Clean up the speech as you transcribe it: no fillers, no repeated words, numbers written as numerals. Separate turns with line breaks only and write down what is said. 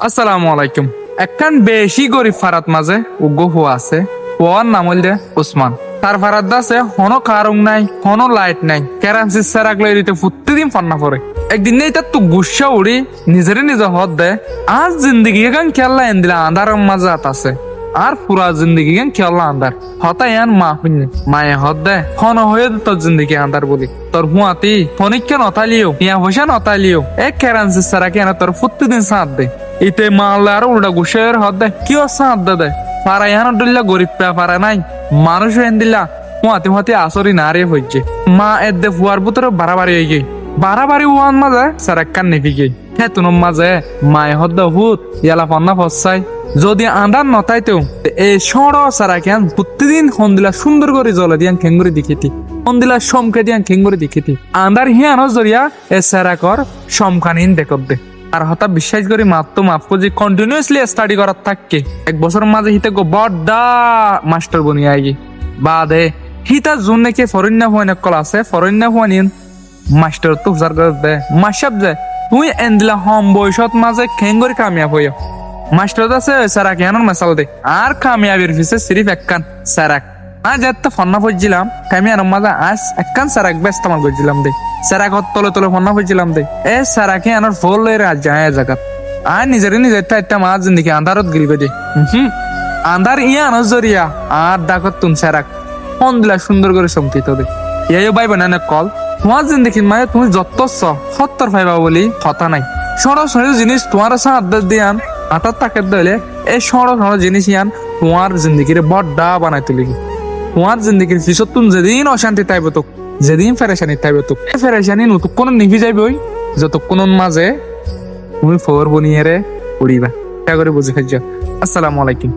আসসালামু আলাইকুম। একখান বেশি গরিব ফারাত মাঝে উগ্র হুয়া আছে। হুয়ার নাম হইলে উসমান। তার ফারাত আছে হনো কারুং নাই, হনো লাইট নাই, কেরাঞ্চি সেরাকলে দিতে প্রতিদিন ফান্না পড়ে। একদিন নেই তার তো গুসা উড়ি নিজে হদ দেয়। আজ জিন্দগি গান খেলা এন দিলা আন্ধার মাঝে আছে। আর পুরা জিন্দগি গান খেলা আন্ধার হতা ইয়ান মা শুনি মায়ে হদ দেয় হন হয়ে তোর জিন্দগি আন্ধার বলি তোর হুয়াতি ফনিকা নতালিও ইয়া হইসা নতালিও এক কেরাঞ্চি সেরাকে এনে তোর প্রতিদিন সাথ দে। ইতে মারলে আর উল্টা গুসের হদে কিও সাঁত দে পারা ইহান দিল্লা গরিব পে পারা নাই মানুষ হেন দিল্লা হুয়াতে হুয়াতে আসরি না রে হইছে মা এদে ফুয়ার ভিতরে বাড়াবাড়ি হয়ে গই বাড়াবাড়ি ওয়ান মাঝে সারাক্কান নেফি গই হে তুনম মাঝে মায়ে হদ্দ হুত ইয়ালা পন্না ফসাই যদি আন্দার নতাইতেও এই সড় সারা কেন প্রতিদিন হন্দিলা সুন্দর করে জলে দিয়ান খেঙ্গুরি দিখিতি হন্দিলা সমকে দিয়ান খেঙ্গুরি দিখিতি আন্দার হিয়ানো জরিয়া এ সারা কর সমখানিন দেখব দে আর হঠাৎ বিশ্বাস করি মাত্র মাফ করছি কন্টিনিউয়াসলি স্টাডি করার থাকে এক বছর মাঝে হিতে গো বড়দা মাস্টার বনিয়া আইগি বাদে হিতা জুন নাকি ফরেন্না হুয়ান কল আছে ফরেন্না হুয়ানিন মাস্টার তো হুজার করে দে মাসাব যায় তুই এন্দিলা হম বয়সত মাঝে খেঙ্গরি কামিয়াব হইয়া মাস্টার আছে সারাক এনার মেসাল দে আর কামিয়াবির ফিসে সিরিফ একখান সারাক আজ এত ফন্না পড়ছিলাম কামিয়ার মাঝে আজ একখান সারাক ব্যস্ত আমার করছিলাম দে সারাক তলে তলে ফন্না পড়ছিলাম দে এ সারাকে আনার ফল আজ যায় জায়গাত আর নিজের একটা মাছ জিন্দিকে আন্ধারত গিলবে দে আন্ধার ইয়া নজরিয়া আর ডাকত তুন সারাক ফোন দিলা সুন্দর করে চমকিত দে ইয়ে ভাই বোনা কল তোমার জিন্দিগি মানে তুমি যত সত্তর পাইবা বলি হতা নাই সরাসরি জিনিস তোমার সাথে আড্ডা দিয়ান আটার তাকে দিলে এই সরাসরি জিনিস ইয়ান তোমার জিন্দিগির বড় বানাই তুলি তোমার জিন্দিগির পিছত তুমি যেদিন অশান্তি তাইব তোক যেদিন ফেরেশানি তাইব তোক এই ফেরেশানি নতুন নিভি যাইবই যতক্ষণ মাঝে তুমি ফোর বনিয়ে রে উড়িবা এটা করে বুঝে খাইছ। আসসালামু আলাইকুম।